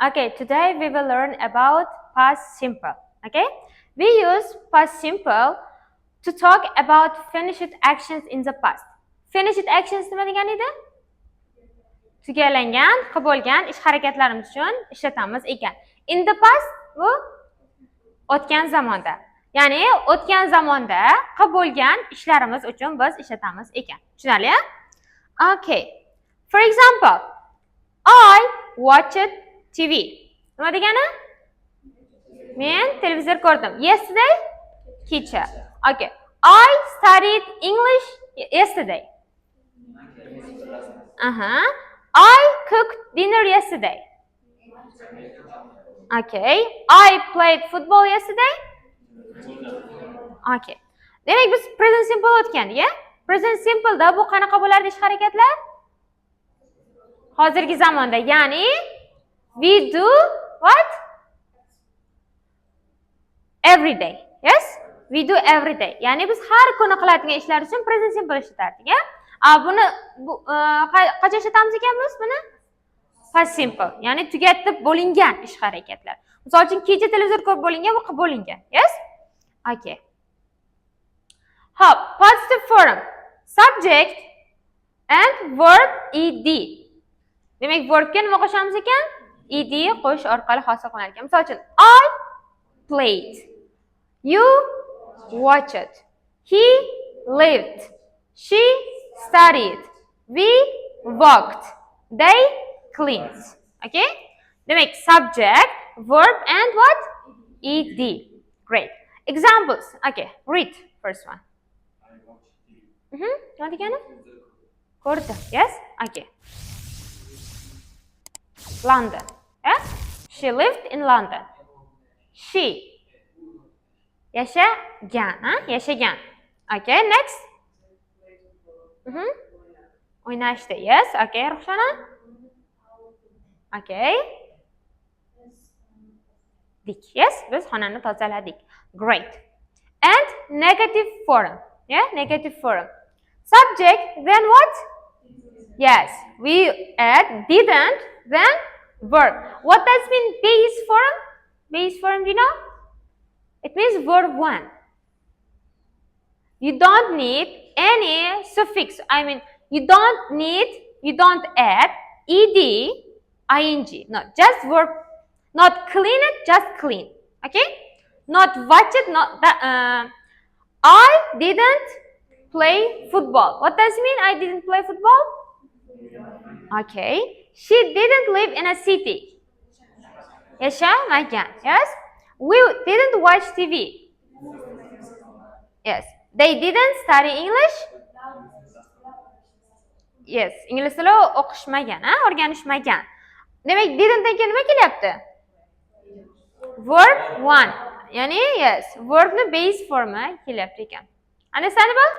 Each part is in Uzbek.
Okay, today we will learn about past simple. Okay, we use past simple to talk about finished actions in the past. Finished actions nima degani edi? Tugallangan, qilib bo'lgan ish harakatlarimiz uchun ishlatamiz ekan. In the past bu o'tgan zamonda. Ya'ni o'tgan zamonda qilib bo'lgan ishlarimiz uchun biz ishlatamiz ekan. Tushunarli? Okay. For example, I watched TV. Nima degani? Men televizor ko'rdim. Yesterday, kecha. Okay. I studied English yesterday. I cooked dinner yesterday. Okay. I played football yesterday. Okay. Demak biz present simple o'tgandik, ya? Present simple da bu qanaqa bo'lardi ish harakatlar? Hozirgi zamonda, ya'ni we do what? Every day. Yes? We do every day. Ya'ni biz har kuni qiladigan ishlar uchun present simple ishlatardik, ya? Buni qachon ishlatamiz ekan biz buni? Past simple. Ya'ni tugatib bo'lingan ish harakatlar. Misol uchun kecha televizor ko'rib bo'lingan, bu qilib bo'lingan. Yes? Okay. Hop, positive form. Subject and verb ed. Demak, verbga nima qo'shamiz ekan? Ed qo'shish orqali hosil qilar ekan. Misol uchun, I played. You watched. He lived. She studied. We walked. They cleaned. Okay? Demak, subject, verb and what? Ed. Great. Examples. Okay, read first one. Nima degani? Ko'rdi. Yes? Okay. London. Yeah? She lived in London. She. Yashagan. Yashagan. Okay, next. O'ynashdi. Yes? Okay, Ruxshana. Okay. Dik. Yes, biz xonani tozaladik. Great. And negative form. Yeah, negative form. Subject, then what? Yes, we add didn't, then verb. What does mean base form? Base form, do you know? It means verb 1. You don't need any suffix. I mean, you don't add ed, ing. No, just verb. Not clean it, just clean. Okay? Not watch it, not that. I didn't play football. What does it mean I didn't play football? Okay. She didn't live in a city. Yashamagan. Yes? We didn't watch TV. Yes. They didn't study English. Yes. Ingliz tili o'qishmagan, o'rganishmagan. Demak, didn't keyin nima kelyapti? Verb 1. Yani yes, verb the base form kelyapti ekan. Understandable?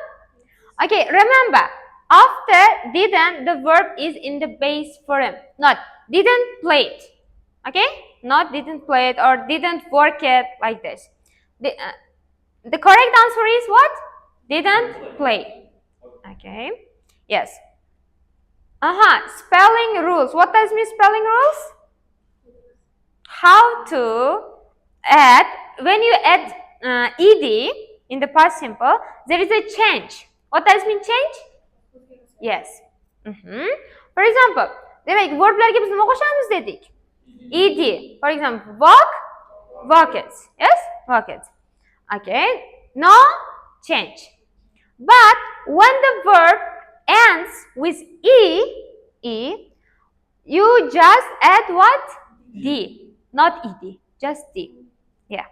Okay, remember, after didn't, the verb is in the base form. Not didn't play it. Okay? Not didn't play it or didn't work it like this. The correct answer is what? Didn't play. Okay. Yes. Spelling rules. What does mean spelling rules? How to add, when you add ed in the past simple, there is a change. What does mean change? Yes. For example, demak, verblarga biz nima qo'shamiz dedik? Ed. For example, walk, walked. Yes? Walked. Okay. No change. But when the verb ends with e, you just add what? D. Not ed. Just d. Yeah.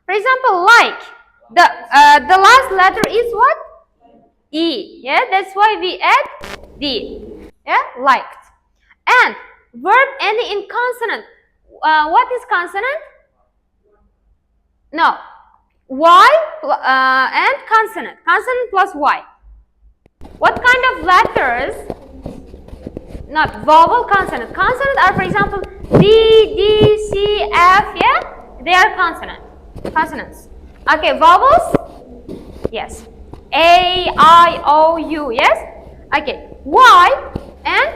For example, like, the last letter is what? E. Yeah, that's why we add D. Yeah, liked. And verb ending in consonant. What is consonant? No. Y and consonant. Consonant plus Y. What kind of letters? Not vowel, consonant. Consonant are, for example, D, D, C, F. Yeah, they are consonants. Okay, vowels. Yes. A, I, O, U, yes? Okay, Y, and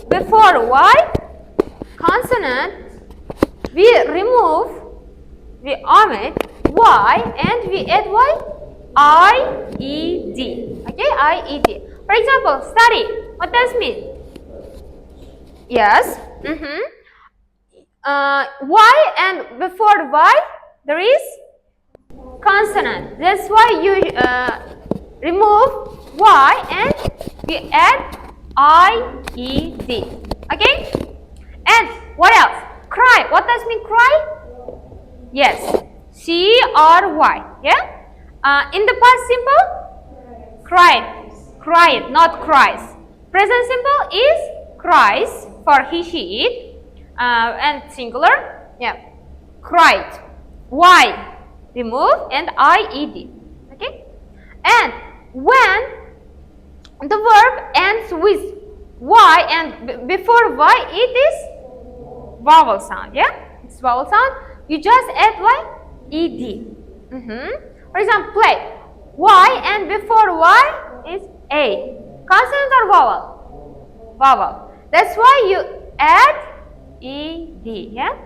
before Y, consonant We remove, we omit y and we add y. I-E-D. Okay, I-E-D. For example, study. What does it mean? Yes. Y and before y there is consonant. That's why you remove y and we add I-E-D. Okay? And what else? Cry. What does it mean cry? Yes. C-R-Y. Yeah? In the past simple? Cried. Cried, not cries. Present simple is cries for he, she, it. And singular? Yeah. Cried. Y. Remove and I-E-D. Okay? And when the verb ends with y and before y, it is vowel sound. Yeah? It's vowel sound. You just add y, E-D. For example, play. Y and before y is A. Consonant or vowel? Vowel. That's why you add E-D. Yeah?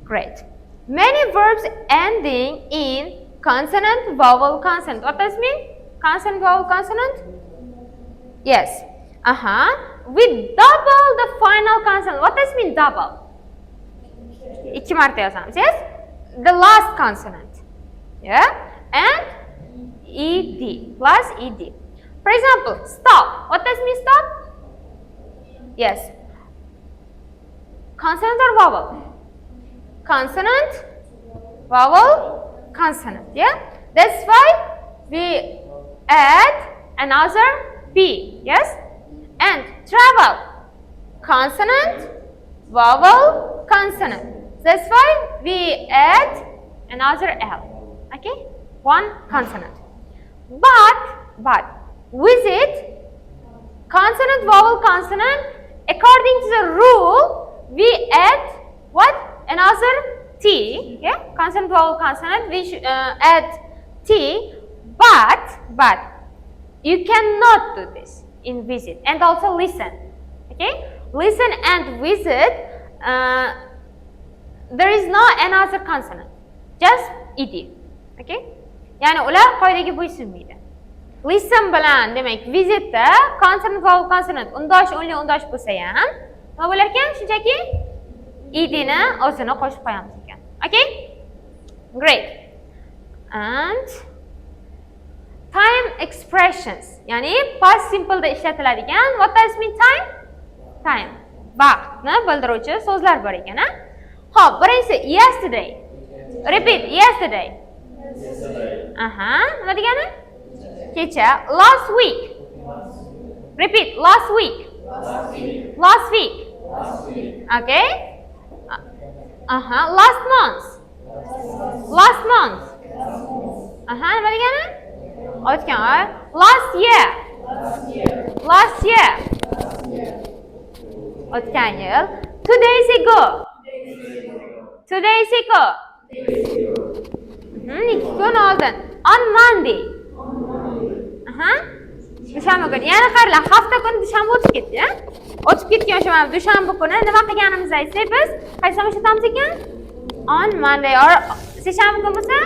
Great. Many verbs ending in consonant, vowel, consonant. What does it mean? Consonant, vowel, consonant? Yes. We double the final consonant. What does it mean double? İki marta yazamız. Yes? The last consonant. Yeah? And ed plus ed. For example, stop. What does it mean stop? Yes. Consonant or vowel? Consonant, vowel, consonant. Yeah? That's why we add another B. Yes? And travel. Consonant, vowel, consonant. That's why we add another L. Okay? One consonant. But visit, consonant, vowel, consonant, according to the rule, we add what? Another T. Yeah? Consonant, vowel, consonant, we should add T. But you cannot do this in visit. And also listen. Okay? Listen and visit, there is no another consonant. Just ed. Okay? Yani ular qoidaga bo'ysunmaydi. Listen bilan demak visitda consonant vowel consonant undosh only undosh bo'lsa ham nima bo'lar ekan? Shunchaki ed ni o'zini qo'shib qo'yamiz ekan. Okay? Great. And time expressions. Yani past simple da ishlatiladigan. What does it mean time? Time. Vaqtni bildiruvchi so'zlar bor ekan, ha? Xo'p, birinchisi yesterday. Repeat, yesterday. Nima degani? Kecha. Last week. Repeat, last week. Last week. Okay? Last month. Last month. Nima degani? O'tgan. Last year. Last year. O'tgan yil. 2 days ago. 2 days ago. 2 kun oldin. On Monday. Dushanba kuni. Yana qaranglar, hafta kuni dushanba o'tib ketdi, ha? O'tib ketgan o'sha mana dushanba kuni nima qilganimizni aytsak biz, qaysi ishlatamiz ekan? On Monday or seshanba kuni bo'lsa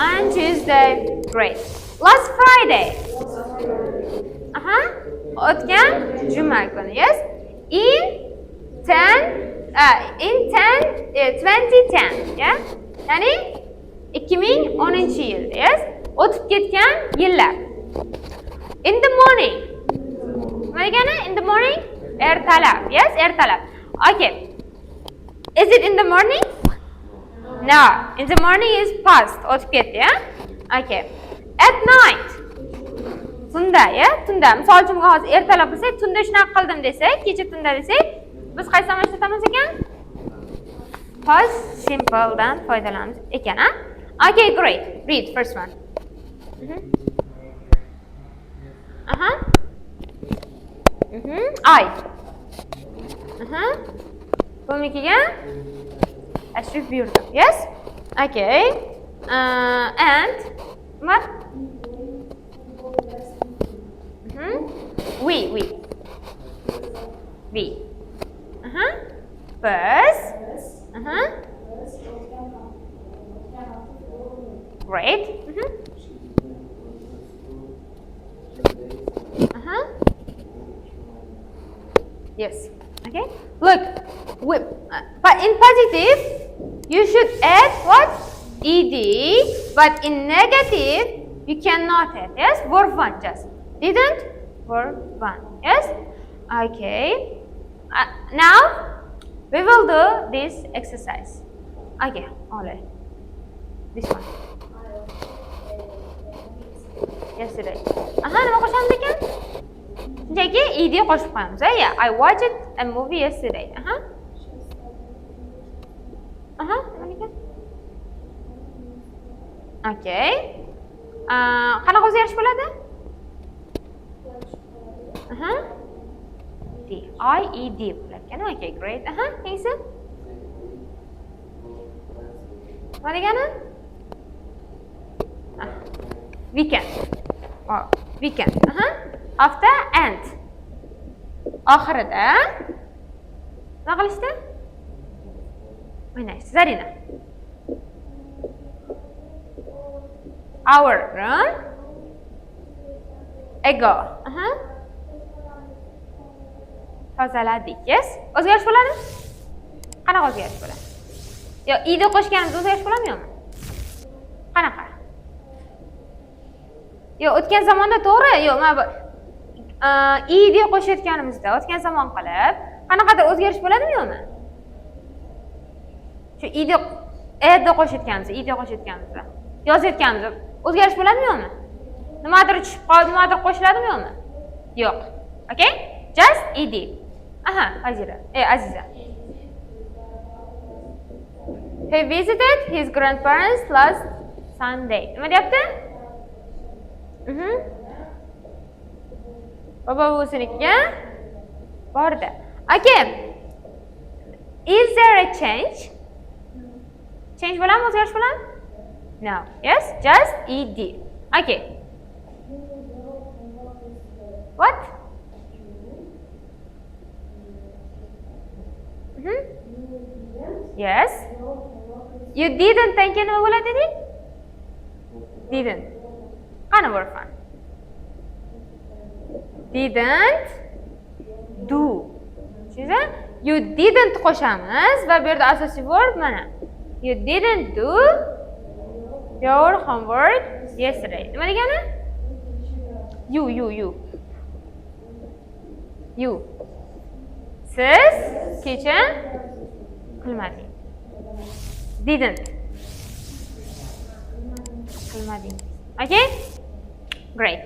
on Tuesday. Great. Last Friday. O'tgan juma kuni. Yes? In 2010, yeah? Ya'ni 2010-yil, yes? O'tib ketgan yillar. In the morning. Nima degani? In the morning? Ertalab. Yes, ertalab. Okay. Is it in the morning? No. In the morning is past. O'tib ketdi, yeah? Okay. At night. Tunda, yeah? Tunda. Misol uchun hozir ertalab bo'lsa, tunda shunaqa qildim desak, kecha tunda desak, biz qaysi amal ishlatamiz ekan? Past simple dan foydalanamiz ekan, ha? Okay, great. Read first one. I. Bo'lmakiga tashrif buyurdim. Yes? Okay. And what? We. Biz. Great. Yes. Okay. Look, but in positive, you should add what? Ed. But in negative, you cannot add. Yes. Verb 1 just. Didn't? Verb 1. Yes. Okay. Now we will do this exercise. Okay. All right. This one. Yesterday. Nima qo'shamiz ekan? Shunchaki ed qo'shib qo'yamiz. Yeah, I watched a movie yesterday. Nima ekan? Okay. Qanaqa o'zgarish bo'ladi? D. I E D bo'lar ekan. Okay, great. Keyingi. Nima degani? Weekend. Oh, weekend. After and. Oxirida nima qilishdi? O'ynashdi. Zarina. Hour run ago. Tozaladik. Yes. O'zgarish bo'ladi? Qanaqa o'zgarish bo'ladi? Yo, ida qo'shganimiz o'zgarish bo'ladimi yo'qmi? Qanaqa? Yo, o'tgan zamonda to'g'ri, yo, mana bu id qo'shayotganimizda o'tgan zamon qilib, qanaqadir o'zgarish bo'ladimi yo'qmi? Shu id qo'shayotganimizda, yozayotganimizda o'zgarish bo'ladimi yo'qmi? Nimadir tushib qoldi, nimadir qo'shiladimi yo'qmi? Yo'q. Okay? Just ed. Azira. Aziza. He visited his grandparents last Sunday. Nima deyapti? Baba buvisiga bordi. Okay. Is there a change? Change bo'ladimi, o'zgarish bo'ladimi? No. Yes, just ed. Okay. What? Yes. You didn't think nima bo'ladi dedik? Didn't. Qani verb? Didn't do. Tushundingizmi? You didn't qo'shamiz va bu yerda asosiy verb mana. You didn't do your homework yesterday. Nima degani? You. Siz kecha qilmadingiz. Didn't. Qilmadingiz. Okay? Great.